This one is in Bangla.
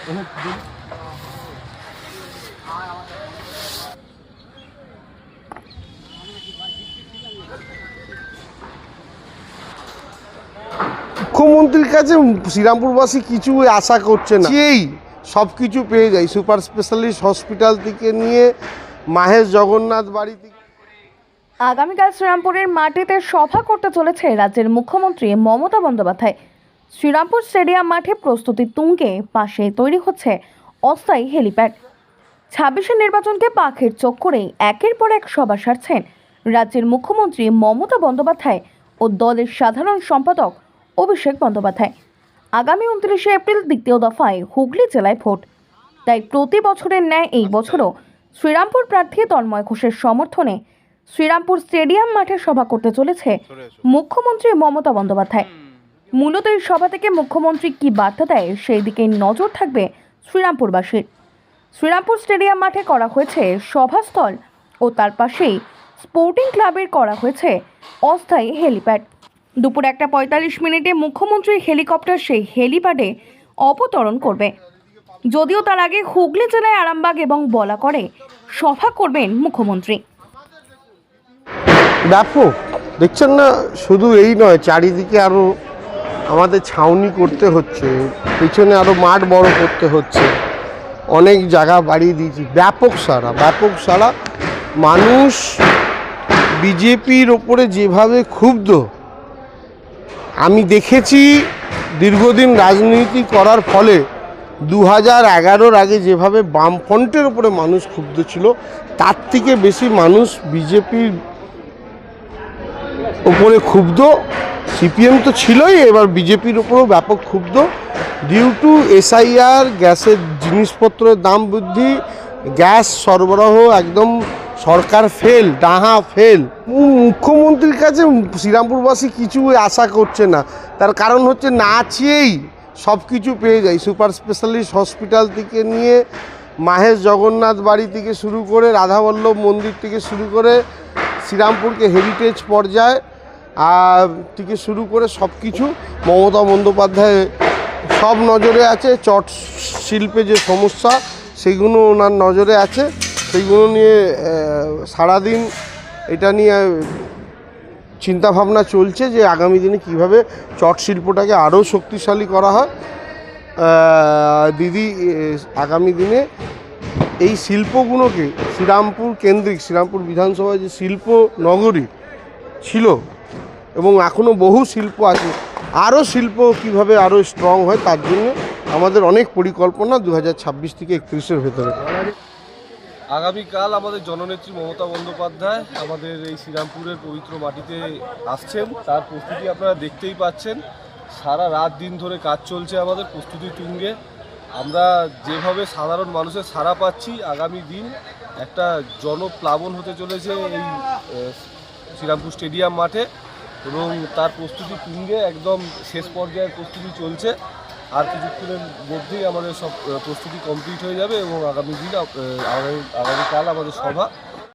মুখ্যমন্ত্রীর কাছে শ্রীরামপুরবাসী কিছু আশা করছে না, এই সব কিছু পেয়ে যায়। সুপার স্পেশালিস্ট হসপিটাল থেকে নিয়ে মাহেশ জগন্নাথ বাড়ি থেকে। আগামীকাল শ্রীরামপুরের মাটিতে সভা করতে চলেছে রাজ্যের মুখ্যমন্ত্রী মমতা বন্দ্যোপাধ্যায়। শ্রীরামপুর স্টেডিয়াম মাঠে প্রস্তুতি তুঙ্গে, পাশে তৈরি হচ্ছে অস্থায়ী হেলিপ্যাড। 26-এর নির্বাচনকে পাখির চোখ করেই একের পর এক সভা সারছেন রাজ্যের মুখ্যমন্ত্রী মমতা বন্দ্যোপাধ্যায় ও দলের সাধারণ সম্পাদক অভিষেক বন্দ্যোপাধ্যায়। আগামী 29শে এপ্রিল দ্বিতীয় দফায় হুগলি জেলায় ভোট, তাই প্রতি বছরের ন্যায় এই বছরও শ্রীরামপুর প্রার্থী তন্ময় ঘোষের সমর্থনে শ্রীরামপুর স্টেডিয়াম মাঠে সভা করতে চলেছে মুখ্যমন্ত্রী মমতা বন্দ্যোপাধ্যায়। মূলত এই সভা থেকে মুখ্যমন্ত্রী কি বার্তা দেয় সেই দিকে নজর থাকবে শ্রীরামপুরবাসীর। শ্রীরামপুর স্টেডিয়াম মাঠে করা হয়েছে সভাস্থল ও তার পাশেই স্পোর্টিং ক্লাবের করা হয়েছে অস্থায়ী হেলিপ্যাড। দুপুর 1:45 মুখ্যমন্ত্রীর হেলিকপ্টার সেই হেলিপ্যাডে অবতরণ করবে। যদিও তার আগে হুগলি জেলায় আরামবাগ এবং বলাকরে সভা করবেন মুখ্যমন্ত্রী। ব্যাপক দেখছেন না, শুধু এই নয়, চারিদিকে আরও আমাদের ছাউনি করতে হচ্ছে, পিছনে আরও মাঠ বড় করতে হচ্ছে, অনেক জায়গা বাড়িয়ে দিয়েছি। ব্যাপক সারা মানুষ বিজেপির ওপরে যেভাবে ক্ষুব্ধ আমি দেখেছি। দীর্ঘদিন রাজনীতি করার ফলে 2011-র আগে যেভাবে বামফ্রন্টের ওপরে মানুষ ক্ষুব্ধ ছিল, তার থেকে বেশি মানুষ বিজেপির ওপরে ক্ষুব্ধ। সিপিএম তো ছিলই, এবার বিজেপির ওপরেও ব্যাপক ক্ষুব্ধ। ডিউ টু SIR, গ্যাসের জিনিসপত্রের দাম বৃদ্ধি, গ্যাস সরবরাহ একদম সরকার ফেল, ডাহা ফেল। মুখ্যমন্ত্রীর কাছে শ্রীরামপুরবাসী কিছু আশা করছে না, তার কারণ হচ্ছে না চেয়েই সব কিছু পেয়ে যায়। সুপার স্পেশালিস্ট হসপিটাল থেকে নিয়ে মাহেশ জগন্নাথ বাড়ি থেকে শুরু করে রাধাবল্লভ মন্দির থেকে শুরু করে শ্রীরামপুরকে হেরিটেজ পর্যায়ে থেকে শুরু করে সব কিছু মমতা বন্দ্যোপাধ্যায় সব নজরে আছে। চট শিল্পে যে সমস্যা সেগুলো ওনার নজরে আছে, সেইগুলো নিয়ে সারাদিন এটা নিয়ে চিন্তাভাবনা চলছে যে আগামী দিনে কিভাবে চট শিল্পটাকে আরও শক্তিশালী করা হয়। দিদি আগামী দিনে এই শিল্পগুলোকে শ্রীরামপুর কেন্দ্রিক, শ্রীরামপুর বিধানসভায় যে শিল্প নগরী ছিল এবং এখনও বহু শিল্প আছে, আরও শিল্প কিভাবে আরও স্ট্রং হয় তার জন্য আমাদের অনেক পরিকল্পনা 2026 থেকে 31-এর ভেতরে। আগামীকাল আমাদের জননেত্রী মমতা বন্দ্যোপাধ্যায় আমাদের এই শ্রীরামপুরের পবিত্র মাটিতে আসছেন, তার প্রস্তুতি আপনারা দেখতেই পাচ্ছেন। সারা রাত দিন ধরে কাজ চলছে আমাদের প্রস্তুতি তুঙ্গে। আমরা যেভাবে সাধারণ মানুষের সাড়া পাচ্ছি, আগামী দিন একটা জনপ্লাবন হতে চলেছে এই শ্রীরামপুর স্টেডিয়াম মাঠে এবং তার প্রস্তুতি তুঙ্গে একদম শেষ পর্যায়ের প্রস্তুতি চলছে। আর কিছুক্ষণের মধ্যেই আমাদের সব প্রস্তুতি কমপ্লিট হয়ে যাবে এবং আগামীকাল আমাদের সভা